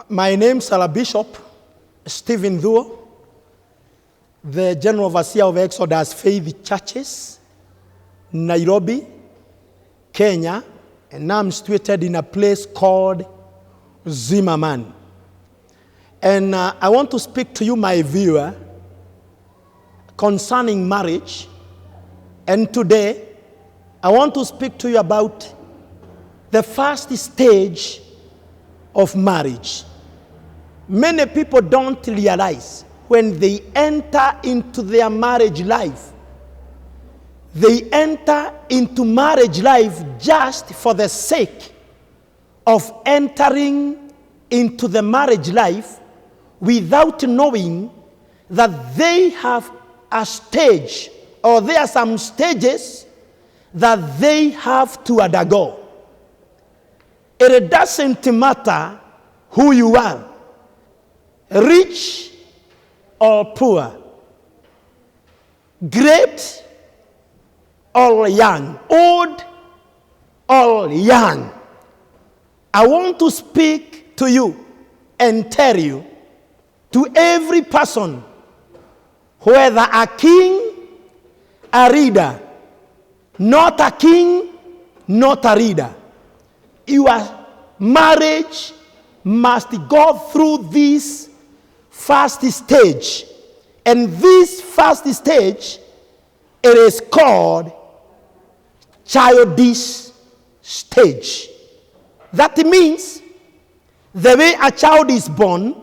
My name is Bishop Stephen Dhuo, the General Overseer of Exodus Faith Churches, Nairobi, Kenya, and I'm situated in a place called Zimmerman. And I want to speak to you, my viewer, concerning marriage. And today, I want to speak to you about the first stage of marriage. Many people don't realize when they enter into their marriage life, they enter into marriage life just for the sake of entering into the marriage life without knowing that they have a stage, or there are some stages that they have to undergo. It doesn't matter who you are, rich or poor, great or young, old or young. I want to speak to you and tell you, to every person, whether a king, a reader, not a king, not a reader, your marriage must go through this first stage. And this first stage, it is called childish stage. That means the way a child is born,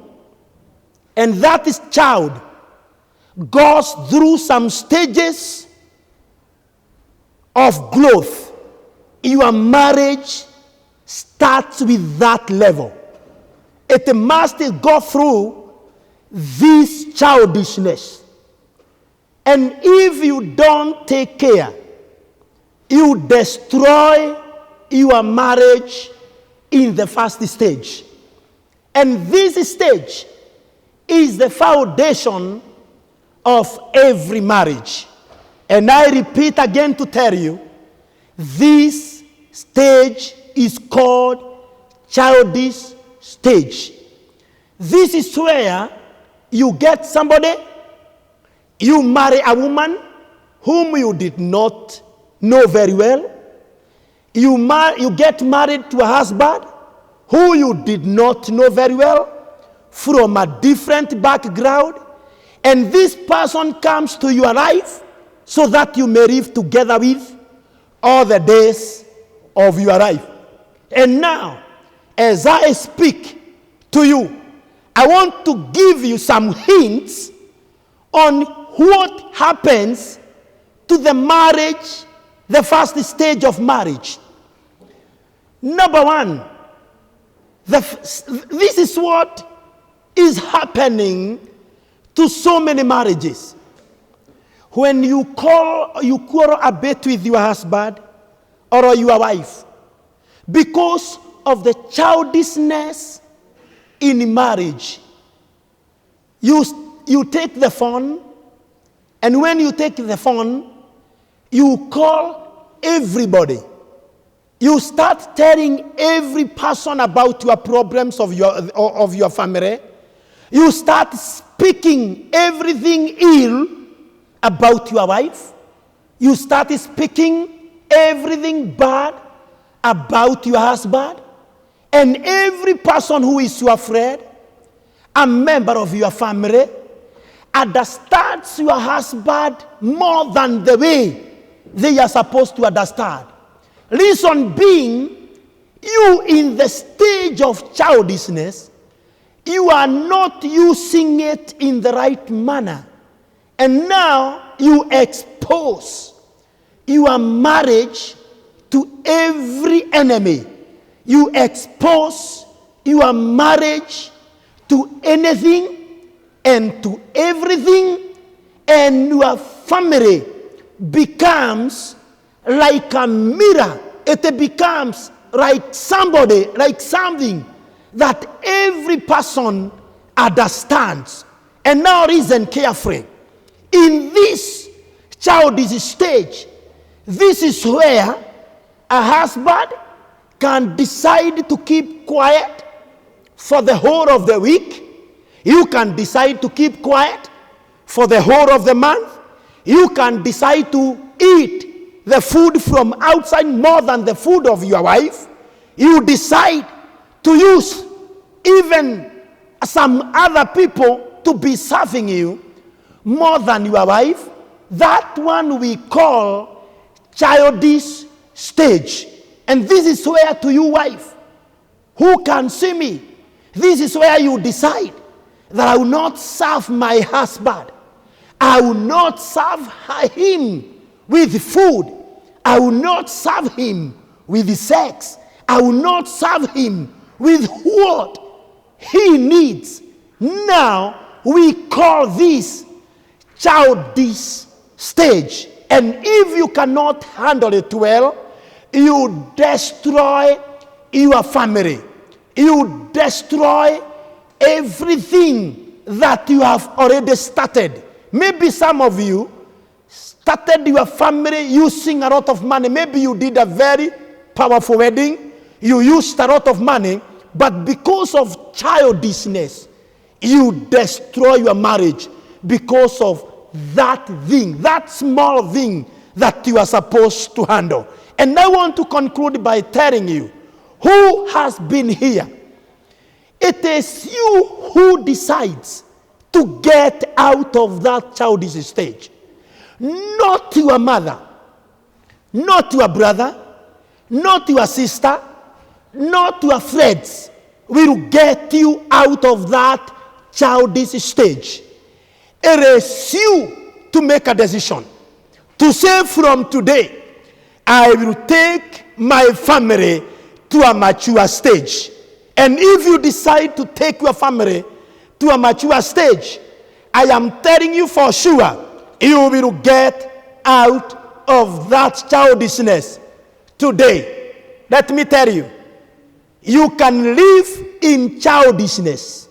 and that child goes through some stages of growth. Your marriage starts with that level. It must go through this childishness. And if you don't take care, you destroy your marriage in the first stage. And this stage is the foundation of every marriage. And I repeat again to tell you, this stage is called childish stage. This is where you get somebody, you marry a woman whom you did not know very well. You get married to a husband who you did not know very well, from a different background. And this person comes to your life so that you may live together with all the days of your life. And now, as I speak to you, I want to give you some hints on what happens to the marriage, the first stage of marriage. Number one, this is what is happening to so many marriages. When you quarrel a bit with your husband or your wife, because of the childishness in marriage, you take the phone, and when you take the phone, you call everybody. You start telling every person about your problems of your family. You start speaking everything ill about your wife. You start speaking everything bad about your husband. And every person who is your friend, a member of your family, understands your husband more than the way they are supposed to understand. Reason being, you in the stage of childishness, you are not using it in the right manner. And now you expose your marriage to every enemy. You expose your marriage to anything and to everything, and your family becomes like a mirror. It becomes like somebody, like something that every person understands. And now listen carefully. In this childish stage, this is where a husband can decide to keep quiet for the whole of the week. You can decide to keep quiet for the whole of the month. You can decide to eat the food from outside more than the food of your wife. You decide to use even some other people to be serving you more than your wife. That one we call childish stage. And this is where, to you wife, who can see me, this is where you decide that I will not serve my husband. I will not serve him with food. I will not serve him with sex. I will not serve him with what he needs. Now we call this childish stage. And if you cannot handle it well, you destroy your family. You destroy everything that you have already started. Maybe some of you started your family using a lot of money. Maybe you did a very powerful wedding. You used a lot of money, but because of childishness, you destroy your marriage because of that thing, that small thing that you are supposed to handle. And I want to conclude by telling you, who has been here? It is you who decides to get out of that childish stage. Not your mother, not your brother, not your sister, not your friends will get you out of that childish stage. It is you to make a decision to say, from today, I will take my family to a mature stage. And if you decide to take your family to a mature stage, I am telling you for sure, you will get out of that childishness today. Let me tell you, you can live in childishness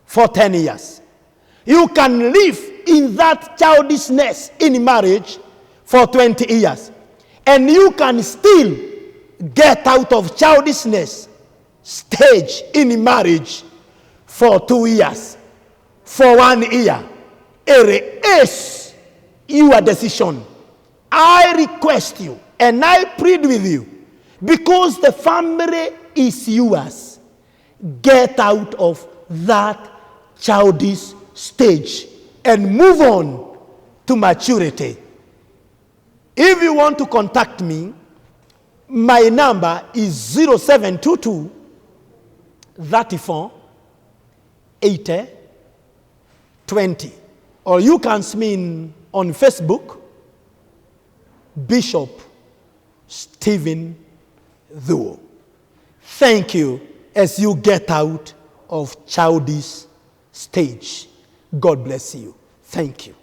for 10 years. You can live in that childishness in marriage for 20 years. And you can still get out of childishness stage in marriage for 2 years, for 1 year. It is your decision. I request you and I plead with you, because the family is yours. Get out of that childish stage and move on to maturity. If you want to contact me, my number is 0722 34 80 20. Or you can see me on Facebook, Bishop Stephen Thuo. Thank you as you get out of childish stage. God bless you. Thank you.